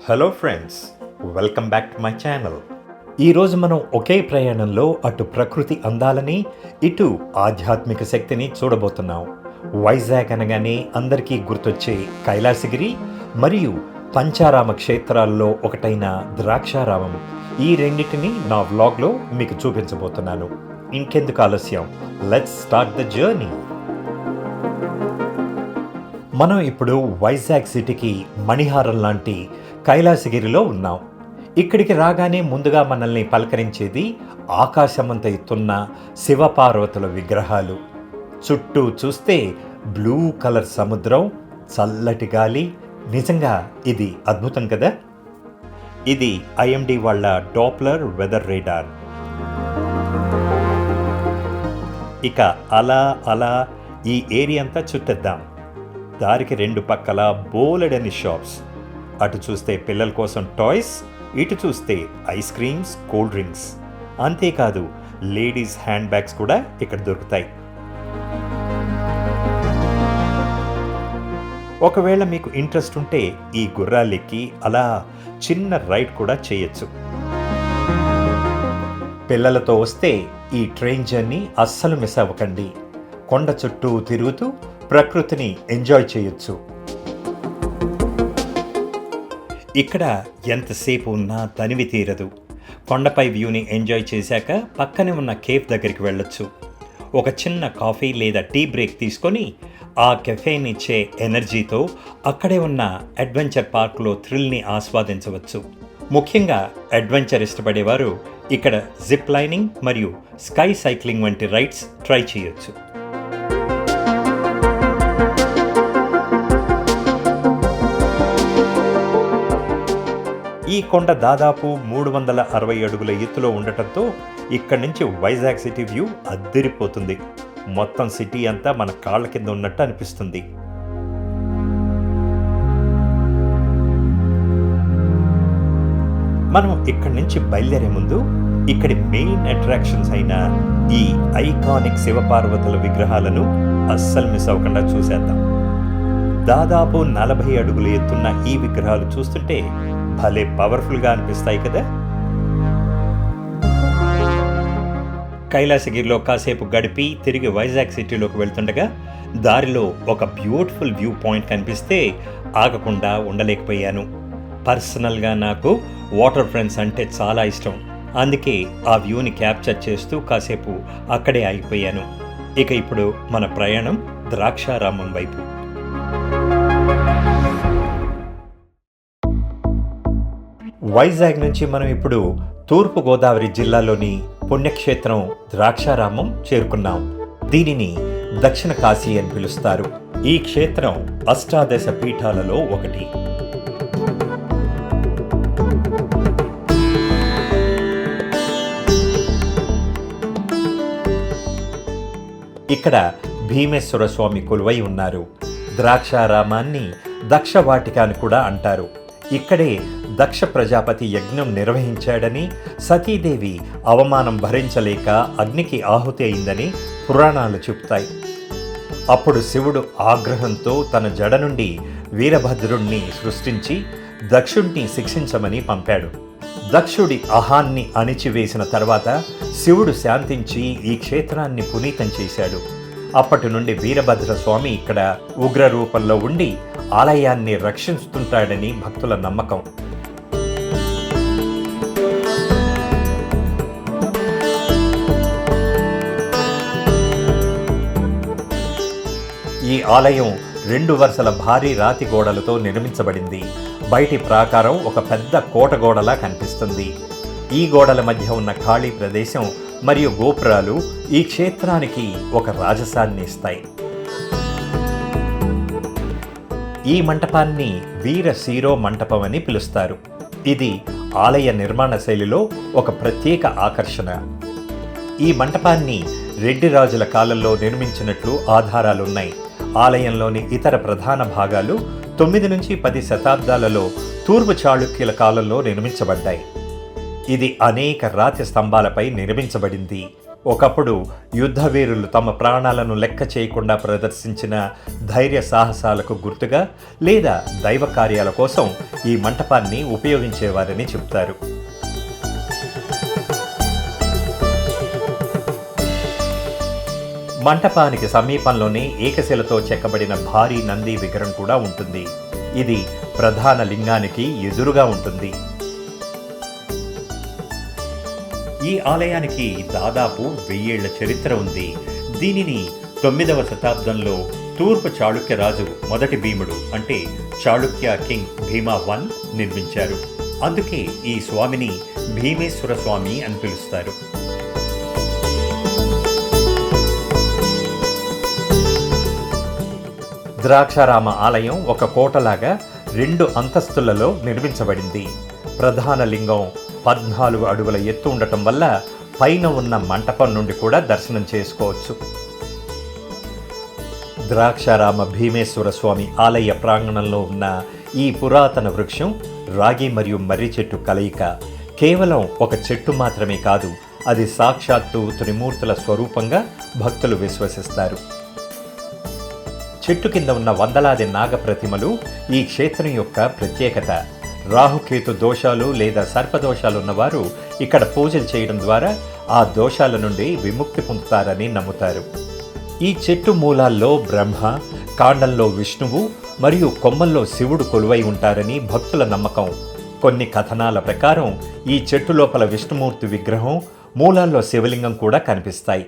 Hello friends, welcome back to my channel. ఈరోజు మనం ఒకే ప్రయాణంలో అటు ప్రకృతి అందాలని ఇటు ఆధ్యాత్మిక శక్తిని చూడబోతున్నాం. వైజాగ్ అనగానే అందరికీ గుర్తొచ్చే కైలాసగిరి మరియు పంచారామ క్షేత్రాల్లో ఒకటైన ద్రాక్షారామం, ఈ రెండింటిని నా వ్లాగ్లో మీకు చూపించబోతున్నాను. ఇంకెందుకు ఆలస్యం, లెట్స్ స్టార్ట్ ద జర్నీ. మనం ఇప్పుడు వైజాగ్ సిటీకి మణిహారం లాంటి కైలాసగిరిలో ఉన్నాం. ఇక్కడికి రాగానే ముందుగా మనల్ని పలకరించేది ఆకాశమంత ఎత్తున్న శివపార్వతుల విగ్రహాలు. చుట్టూ చూస్తే బ్లూ కలర్ సముద్రం, చల్లటి గాలి. నిజంగా ఇది అద్భుతం కదా. ఇది ఐఎండి వాళ్ళ డాప్లర్ వెదర్ రేడార్. ఇక అలా అలా ఈ ఏరియా అంతా చుట్టేద్దాం. దారికి రెండు పక్కల బోలెడని షాప్స్. అటు చూస్తే పిల్లల కోసం టాయ్స్, ఇటు చూస్తే ఐస్ క్రీమ్స్, కూల్ డ్రింక్స్. అంతేకాదు లేడీస్ హ్యాండ్ బ్యాగ్స్ కూడా ఇక్కడ దొరుకుతాయి. ఒకవేళ మీకు ఇంట్రెస్ట్ ఉంటే ఈ గుర్రాలెక్కి అలా చిన్న రైడ్ కూడా చేయొచ్చు. పిల్లలతో వస్తే ఈ ట్రైన్ జర్నీ అస్సలు మిస్ అవ్వకండి. కొండ చుట్టూ తిరుగుతూ ప్రకృతిని ఎంజాయ్ చేయొచ్చు. ఇక్కడ ఎంతసేపు ఉన్నా తనివి తీరదు. కొండపై వ్యూని ఎంజాయ్ చేశాక పక్కనే ఉన్న కేఫ్ దగ్గరికి వెళ్ళొచ్చు. ఒక చిన్న కాఫీ లేదా టీ బ్రేక్ తీసుకొని ఆ కెఫేనిచ్చే ఎనర్జీతో అక్కడే ఉన్న అడ్వెంచర్ పార్క్లో థ్రిల్ని ఆస్వాదించవచ్చు. ముఖ్యంగా అడ్వెంచర్ ఇష్టపడేవారు ఇక్కడ జిప్ లైనింగ్ మరియు స్కై సైక్లింగ్ వంటి రైడ్స్ ట్రై చేయొచ్చు. ఈ కొండ దాదాపు 360 అడుగుల ఎత్తులో ఉండటంతో ఇక్కడి నుంచి వైజాగ్ సిటీ వ్యూ అద్దిరిపోతుంది. మొత్తం సిటీ అంతా మన కాళ్ళ కింద ఉన్నట్టు అనిపిస్తుంది. మనం ఇక్కడి నుంచి బయలుదేరే ముందు ఇక్కడి మెయిన్ అట్రాక్షన్స్ అయిన ఈ ఐకానిక్ శివపార్వతుల విగ్రహాలను అస్సలు మిస్ అవ్వకుండా చూసేద్దాం. దాదాపు 40 అడుగుల ఎత్తున్న ఈ విగ్రహాలు చూస్తుంటే భలే పవర్ఫుల్గా అనిపిస్తాయి కదా. కైలాసగిరిలో కాసేపు గడిపి తిరిగి వైజాగ్ సిటీలోకి వెళ్తుండగా దారిలో ఒక బ్యూటిఫుల్ వ్యూ పాయింట్ కనిపిస్తే ఆగకుండా ఉండలేకపోయాను. పర్సనల్గా నాకు వాటర్ ఫ్రంట్స్ అంటే చాలా ఇష్టం. అందుకే ఆ వ్యూని క్యాప్చర్ చేస్తూ కాసేపు అక్కడే ఆగిపోయాను. ఇక ఇప్పుడు మన ప్రయాణం ద్రాక్షారామం వైపు. వైజాగ్ నుంచి మనం ఇప్పుడు తూర్పు గోదావరి జిల్లాలోని పుణ్యక్షేత్రం ద్రాక్షారామం చేరుకున్నాం. దీనిని దక్షిణ కాశీ అని పిలుస్తారు. ఈ క్షేత్రం అష్టాదశ పీఠాలలో ఒకటి. ఇక్కడ భీమేశ్వర స్వామి కొలువై ఉన్నారు. ద్రాక్షారామాన్ని దక్షవాటిక అని కూడా అంటారు. ఇక్కడే దక్ష ప్రజాపతి యజ్ఞం నిర్వహించాడని, సతీదేవి అవమానం భరించలేక అగ్నికి ఆహుతి అయిందని పురాణాలు చెబుతాయి. అప్పుడు శివుడు ఆగ్రహంతో తన జడ నుండి వీరభద్రుణ్ణి సృష్టించి దక్షుణ్ణి శిక్షించమని పంపాడు. దక్షుడి అహాన్ని అణిచివేసిన తర్వాత శివుడు శాంతించి ఈ క్షేత్రాన్ని పునీతం చేశాడు. అప్పటి నుండి వీరభద్ర స్వామి ఇక్కడ ఉగ్ర రూపంలో ఉండి ఆలయాన్ని రక్షిస్తుంటాడని భక్తుల నమ్మకం. ఈ ఆలయం 2 వరుసల భారీ రాతి గోడలతో నిర్మించబడింది. బయటి ప్రాకారం ఒక పెద్ద కోట గోడలా కనిపిస్తుంది. ఈ గోడల మధ్య ఉన్న ఖాళీ ప్రదేశం మరియు గోపురాలు ఈ క్షేత్రానికి ఒక రాజసాన్ని ఇస్తాయి. ఈ మంటపాన్ని వీర శీరో మంటపం అని పిలుస్తారు. ఇది ఆలయ నిర్మాణ శైలిలో ఒక ప్రత్యేక ఆకర్షణ. ఈ మంటపాన్ని రెడ్డి రాజుల కాలంలో నిర్మించినట్లు ఆధారాలున్నాయి. ఆలయంలోని ఇతర ప్రధాన భాగాలు 9 నుంచి 10 శతాబ్దాలలో తూర్పు చాళుక్యుల కాలంలో నిర్మించబడ్డాయి. ఇది అనేక రాతి స్తంభాలపై నిర్మించబడింది. ఒకప్పుడు యుద్ధవీరులు తమ ప్రాణాలను లెక్క చేయకుండా ప్రదర్శించిన ధైర్య సాహసాలకు గుర్తుగా లేదా దైవ కార్యాల కోసం ఈ మంటపాన్ని ఉపయోగించేవారని చెప్తారు. మంటపానికి సమీపంలోనే ఏకశిలతో చెక్కబడిన భారీ నంది విగ్రహం కూడా ఉంటుంది. ఇది ప్రధాన లింగానికి ఎదురుగా ఉంటుంది. ఈ ఆలయానికి దాదాపు 1000 ఏళ్ల చరిత్ర ఉంది. దీనిని 9వ శతాబ్దంలో తూర్పు చాళుక్య రాజు మొదటి భీముడు అంటే చాళుక్య కింగ్ భీమా I నిర్మించారు. అందుకే ఈ స్వామిని భీమేశ్వర స్వామి అని పిలుస్తారు. ద్రాక్షారామ ఆలయం ఒక కోటలాగా 2 అంతస్తులలో నిర్మించబడింది. ప్రధాన లింగం 14 అడుగుల ఎత్తు ఉండటం వల్ల పైన ఉన్న మంటపం నుండి కూడా దర్శనం చేసుకోవచ్చు. ద్రాక్షారామ భీమేశ్వర స్వామి ఆలయ ప్రాంగణంలో ఉన్న ఈ పురాతన వృక్షం రాగి మరియు మర్రి చెట్టు కలయిక. కేవలం ఒక చెట్టు మాత్రమే కాదు, అది సాక్షాత్తు త్రిమూర్తుల స్వరూపంగా భక్తులు విశ్వసిస్తారు. చెట్టు కింద ఉన్న వందలాది నాగ ప్రతిమలు ఈ క్షేత్రం యొక్క ప్రత్యేకత. రాహుకేతు దోషాలు లేదా సర్పదోషాలు ఉన్నవారు ఇక్కడ పూజలు చేయడం ద్వారా ఆ దోషాల నుండి విముక్తి పొందుతారని నమ్ముతారు. ఈ చెట్టు మూలాల్లో బ్రహ్మ, కాండంలో విష్ణువు మరియు కొమ్మల్లో శివుడు కొలువై ఉంటారని భక్తుల నమ్మకం. కొన్ని కథనాల ప్రకారం ఈ చెట్టు లోపల విష్ణుమూర్తి విగ్రహం, మూలాల్లో శివలింగం కూడా కనిపిస్తాయి.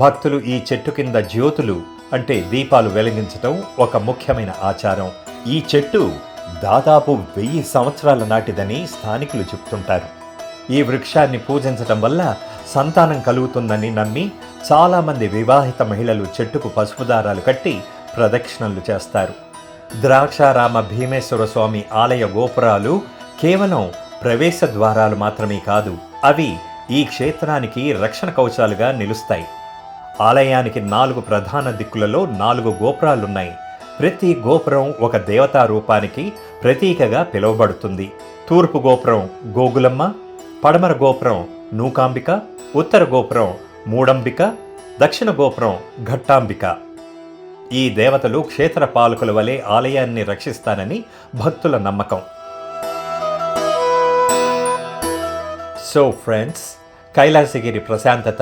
భక్తులు ఈ చెట్టు కింద జ్యోతులు అంటే దీపాలు వెలిగించటం ఒక ముఖ్యమైన ఆచారం. ఈ చెట్టు దాదాపు 1000 సంవత్సరాల నాటిదని స్థానికులు చెప్తుంటారు. ఈ వృక్షాన్ని పూజించటం వల్ల సంతానం కలుగుతుందని నమ్మి చాలామంది వివాహిత మహిళలు చెట్టుకు పసుపు దారాలు కట్టి ప్రదక్షిణలు చేస్తారు. ద్రాక్షారామ భీమేశ్వర స్వామి ఆలయ గోపురాలు కేవలం ప్రవేశ ద్వారాలు మాత్రమే కాదు, అవి ఈ క్షేత్రానికి రక్షణ కవచాలుగా నిలుస్తాయి. ఆలయానికి 4 ప్రధాన దిక్కులలో 4 గోపురాలున్నాయి. ప్రతి గోపురం ఒక దేవతా రూపానికి ప్రతీకగా పిలువబడుతుంది. తూర్పు గోపురం గోగులమ్మ, పడమర గోపురం నూకాంబిక, ఉత్తర గోపురం మూడంబిక, దక్షిణ గోపురం ఘట్టాంబిక. ఈ దేవతలు క్షేత్ర పాలకుల వలె ఆలయాన్ని రక్షిస్తారని భక్తుల నమ్మకం. సో ఫ్రెండ్స్, కైలాసగిరి ప్రశాంతత,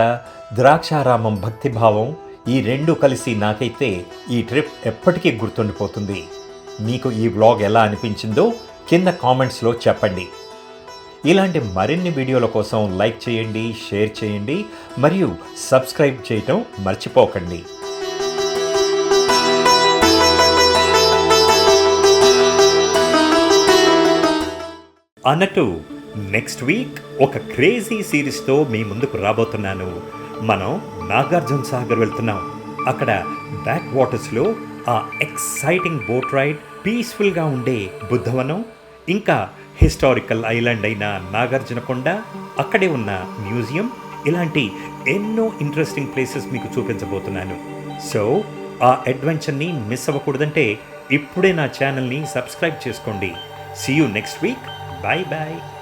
ద్రాక్షారామం భక్తిభావం ఈ 2 కలిసి నాకైతే ఈ ట్రిప్ ఎప్పటికీ గుర్తుండిపోతుంది. మీకు ఈ వ్లాగ్ ఎలా అనిపించిందో కింద కామెంట్స్లో చెప్పండి. ఇలాంటి మరిన్ని వీడియోల కోసం లైక్ చేయండి, షేర్ చేయండి మరియు సబ్స్క్రైబ్ చేయటం మర్చిపోకండి. అన్నట్టు నెక్స్ట్ వీక్ ఒక క్రేజీ సిరీస్తో మీ ముందుకు రాబోతున్నాను. మనం నాగార్జున సాగర్ వెళ్తున్నాం. అక్కడ బ్యాక్ వాటర్స్లో ఆ ఎక్సైటింగ్ బోట్ రైడ్, పీస్ఫుల్గా ఉండే బుద్ధవనం, ఇంకా హిస్టారికల్ ఐలాండ్ అయిన నాగార్జునకొండ, అక్కడే ఉన్న మ్యూజియం, ఇలాంటి ఎన్నో ఇంట్రెస్టింగ్ ప్లేసెస్ మీకు చూపించబోతున్నాను. సో ఆ అడ్వెంచర్ని మిస్ అవ్వకూడదంటే ఇప్పుడే నా ఛానల్ని సబ్స్క్రైబ్ చేసుకోండి. See you next week. Bye bye.